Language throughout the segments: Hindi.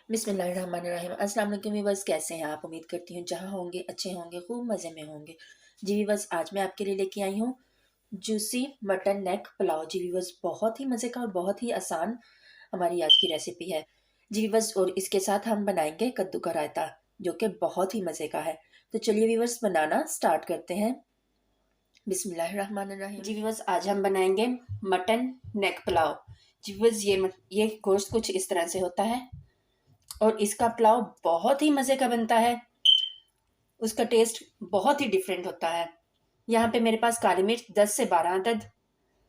बिस्मिल्लाहिर्रहमानिर्रहीम। अस्सलाम वालेकुम व्यूअर्स, कैसे हैं आप? उम्मीद करती हूँ जहाँ होंगे अच्छे होंगे, खूब मज़े में होंगे। जी व्यूअर्स, आज मैं आपके लिए लेके आई हूँ जूसी मटन नेक पुलाव। जी व्यूअर्स, बहुत ही मज़े का और बहुत ही आसान हमारी आज की रेसिपी है। जी व्यूअर्स, और इसके साथ हम बनाएंगे कद्दू का रायता, जो कि बहुत ही मज़े का है। तो चलिए व्यूअर्स, बनाना स्टार्ट करते हैं। बिस्मिल्लाहिर्रहमानिर्रहीम। जी व्यूअर्स, आज हम बनाएंगे मटन नेक पुलाव। जी व्यूअर्स, ये गोश्त कुछ इस तरह से होता है और इसका पुलाव बहुत ही मज़े का बनता है। उसका टेस्ट बहुत ही डिफरेंट होता है। यहाँ पे मेरे पास काली मिर्च 10 से 12 अदद,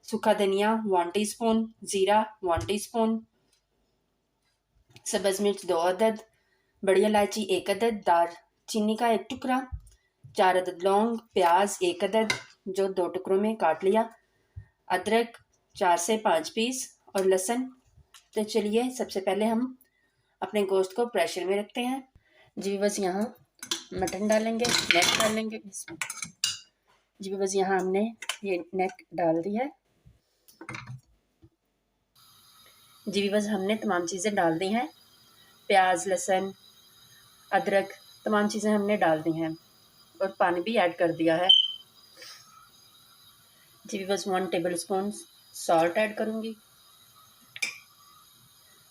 सूखा धनिया 1 टीस्पून, जीरा 1 टीस्पून, सब्ज मिर्च 2 अदद, बड़ी इलायची 1 अदद, दालचीनी का 1 टुकड़ा, 4 अदद लौंग, प्याज 1 अदद जो 2 टुकड़ों में काट लिया, अदरक 4 से 5 पीस और लहसुन। तो चलिए सबसे पहले हम अपने गोश्त को प्रेशर में रखते हैं। जी बस यहाँ मटन डालेंगे, नेक डालेंगे इसमें। जी बस यहाँ हमने ये नेक डाल दिया है। जी बस हमने तमाम चीज़ें डाल दी हैं, प्याज, लहसुन, अदरक, तमाम चीज़ें हमने डाल दी हैं और पानी भी ऐड कर दिया है। जी बस 1 टेबल स्पून सॉल्ट ऐड करूँगी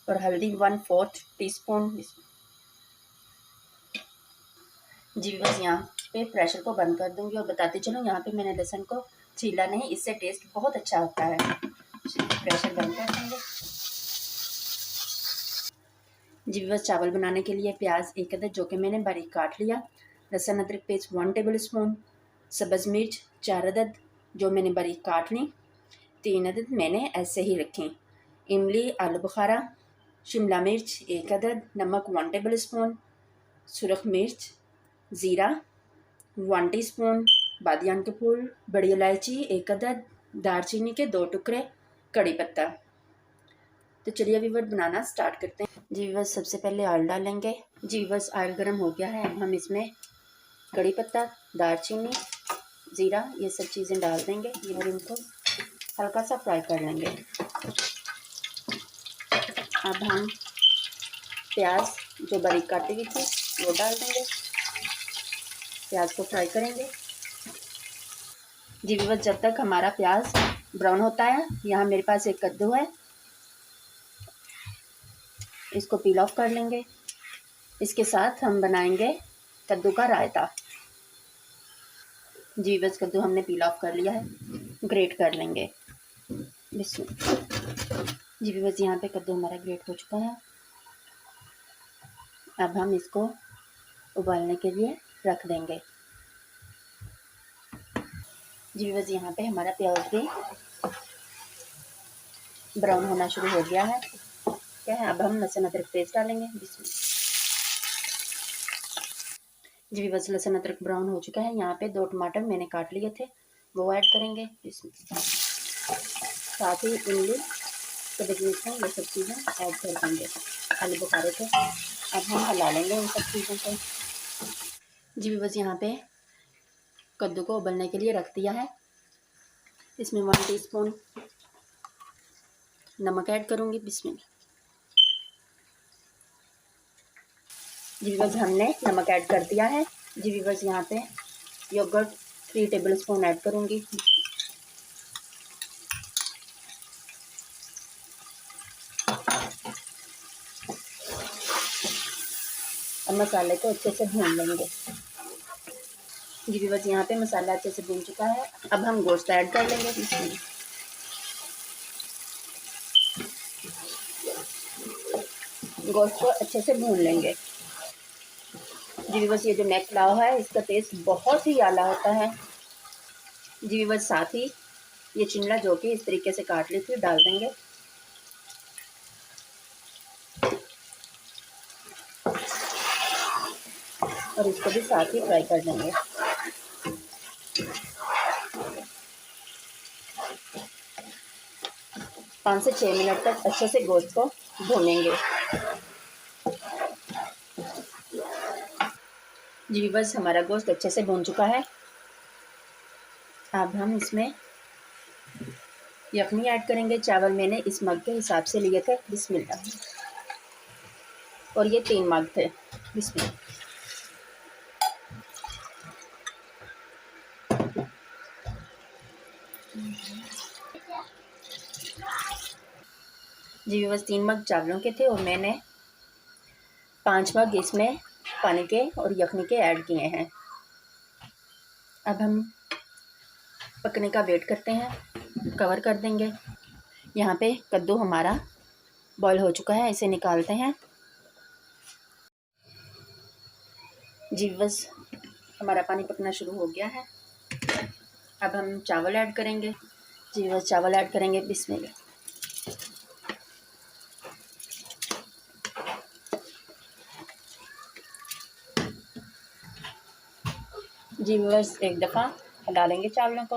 और हल्दी 1/4 टीस्पून। जी बस यहाँ पे प्रेशर को बंद कर दूंगी और बताते चलो, यहाँ पे मैंने लहसुन को छीला नहीं, इससे टेस्ट बहुत अच्छा आता है। प्रेशर बंद कर देंगे। जी बस चावल बनाने के लिए प्याज 1 अदद जो कि मैंने बारीक काट लिया, लहसुन अदरक पेस्ट 1 टेबल स्पून, सब्ज मिर्च 4 अदद जो मैंने बारीक काट ली, 3 अदद मैंने ऐसे ही रखी, इमली, आलू बुखारा, शिमला मिर्च 1 अदद, नमक 1 टेबल स्पून, सुरख मिर्च, ज़ीरा 1 टीस्पून, बादियान के फूल, बड़ी इलायची 1 अदद, दालचीनी के 2 टुकड़े, कड़ी पत्ता। तो चलिए व्यूअर्स बनाना स्टार्ट करते हैं। जी व्यूअर्स, सबसे पहले ऑयल डालेंगे। जी व्यूअर्स, ऑयल गर्म हो गया है। अब हम इसमें कड़ी पत्ता, दालचीनी, ज़ीरा ये सब चीज़ें डाल देंगे और इनको हल्का सा फ्राई कर लेंगे। अब हम प्याज जो बारीक काटी हुई थी वो डाल देंगे, प्याज को फ्राई करेंगे। जी व्यूअर्स, जब तक हमारा प्याज ब्राउन होता है, यहाँ मेरे पास एक कद्दू है, इसको पील ऑफ कर लेंगे। इसके साथ हम बनाएंगे कद्दू का रायता। जी बस कद्दू हमने पील ऑफ कर लिया है, ग्रेट कर लेंगे। जी बस यहाँ पे कद्दू हमारा ग्रेट हो चुका है। अब हम इसको उबालने के लिए रख देंगे। जी बस यहाँ पे हमारा प्याज भी ब्राउन होना शुरू हो गया है। क्या है, अब हम लहसुन अदरक पेस्ट डालेंगे। जी बस लहसुन अदरक ब्राउन हो चुका है। यहाँ पे 2 टमाटर मैंने काट लिए थे वो ऐड करेंगे। साथ ही इमली, सब्ज़ मिर्च ये सब चीज़ें ऐड कर देंगे, आलू बुखारे थे। अब हम हिला लेंगे इन सब चीज़ों को। जी बस यहाँ पे कद्दू को उबलने के लिए रख दिया है। इसमें 1 टीस्पून नमक ऐड करूँगी। बिस्मिल्लाह। जी बस हमने नमक ऐड कर दिया है। जी बस यहाँ पे योगर्ट 3 टेबल स्पून ऐड करूँगी। अब मसाले को अच्छे से भून लेंगे। जी बस यहाँ पे मसाला अच्छे से भून चुका है। अब हम गोश्त ऐड कर लेंगे इसमें। गोश्त को अच्छे से भून लेंगे। जी बस ये जो नेक पुलाव है इसका टेस्ट बहुत ही आला होता है। जी बस साथ ही ये चिमला जो कि इस तरीके से काट ली थी डाल देंगे। और इसको भी साथ ही फ्राई कर देंगे। 5 से 6 मिनट तक अच्छे से गोश्त को भूनेंगे। जी बस हमारा गोश्त अच्छे से भून चुका है। अब हम इसमें यखनी ऐड करेंगे। चावल मैंने इस मग के हिसाब से लिए थे। बिस्मिल्लाह। और ये 3 मग थे। इसमें जी बस 3 मग चावलों के थे और मैंने 5 मग इसमें पानी के और यखनी के ऐड किए हैं। अब हम पकने का वेट करते हैं, कवर कर देंगे। यहाँ पे कद्दू हमारा बॉईल हो चुका है, इसे निकालते हैं। जी बस हमारा पानी पकना शुरू हो गया है। अब हम चावल ऐड करेंगे। जी बस चावल ऐड करेंगे। बिस्मिल्लाह। जी बस एक दफ़ा डालेंगे चावलों को।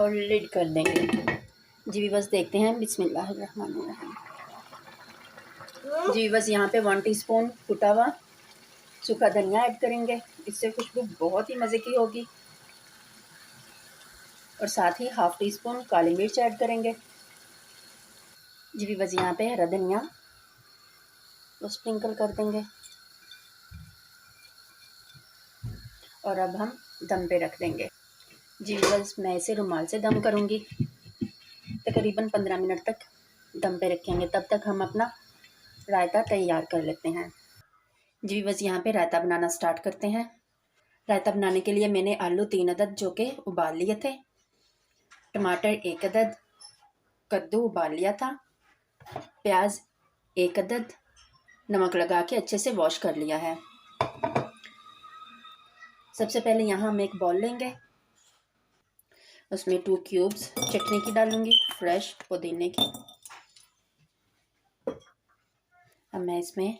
और लिड कर देंगे। जी बस देखते हैं। बिस्मिल्लाहिर्रहमानिर्रहीम। जी बस यहाँ पे 1 टीस्पून कुटा हुआ सूखा धनिया ऐड करेंगे, इससे खुशबू बहुत ही मज़े की होगी। और साथ ही 1/2 टीस्पून काली मिर्च ऐड करेंगे। जी बस यहाँ पे हरा धनिया तो स्प्रिंकल कर देंगे। और अब हम दम पे रख देंगे। जी बस मैं इसे रुमाल से दम करूँगी। तकरीबन 15 मिनट तक दम पे रखेंगे। तब तक हम अपना रायता तैयार कर लेते हैं। जी बस यहाँ पे रायता बनाना स्टार्ट करते हैं। रायता बनाने के लिए मैंने आलू 3 अदद जो के उबाल लिए थे, टमाटर 1 अदद, कद्दू उबाल लिया था, प्याज 1 अदद, नमक लगा के अच्छे से वॉश कर लिया है। सबसे पहले यहाँ हम एक बॉल लेंगे, उसमें 2 क्यूब्स चटनी की डालूंगी, फ्रेश पुदीने की। अब मैं इसमें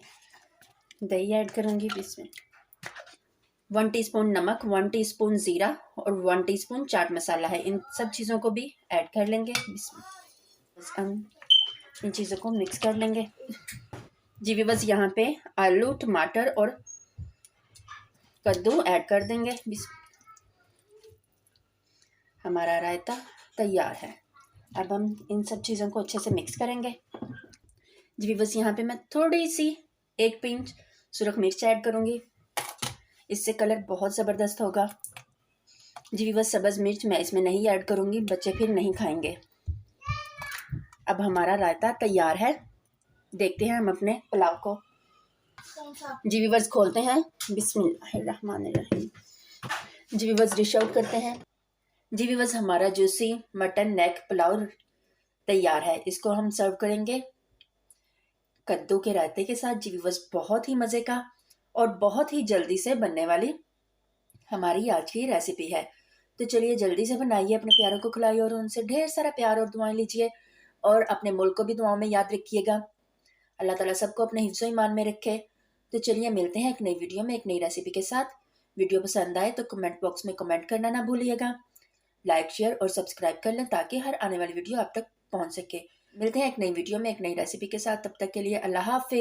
दही ऐड करूँगी। इसमें 1 टीस्पून नमक, 1 टीस्पून ज़ीरा और 1 टीस्पून चाट मसाला है। इन सब चीज़ों को भी ऐड कर लेंगे। बस हम इन चीज़ों को मिक्स कर लेंगे। जी बस यहाँ पे आलू, टमाटर और कद्दू ऐड कर देंगे। हमारा रायता तैयार है। अब हम इन सब चीज़ों को अच्छे से मिक्स करेंगे। जी बस यहाँ पे मैं थोड़ी सी 1 पिंच सुरख मिर्च ऐड करूँगी, इससे कलर बहुत ज़बरदस्त होगा। जी बस सब्ज़ मिर्च मैं इसमें नहीं ऐड करूँगी, बच्चे फिर नहीं खाएंगे। अब हमारा रायता तैयार है। देखते हैं हम अपने पुलाव को। जी बस खोलते हैं। बिस्मिल्लाहिर्रहमानिर्रहीम। जी बस डिश आउट करते हैं। जी बस हमारा जूसी मटन नेक पुलाव तैयार है। इसको हम सर्व करेंगे कद्दू के रायते के साथ। जी बस बहुत ही मज़े का और बहुत ही जल्दी से बनने वाली हमारी आज की रेसिपी है। तो चलिए जल्दी से बनाइए, अपने प्यारों को खिलाइए और उनसे ढेर सारा प्यार और दुआएं लीजिए। और अपने मुल्क को भी दुआओं में याद रखिएगा। अल्लाह ताला सबको अपने हिफ्ज़ो ईमान में रखे। तो चलिए मिलते हैं एक नई वीडियो में एक नई रेसिपी के साथ। वीडियो पसंद आए तो कमेंट बॉक्स में कमेंट करना ना भूलिएगा। लाइक, शेयर और सब्सक्राइब कर लें ताकि हर आने वाली वीडियो आप तक पहुंच सके। मिलते हैं एक नई वीडियो में एक नई रेसिपी के साथ। तब तक के लिए अल्लाह हाफ़िज़।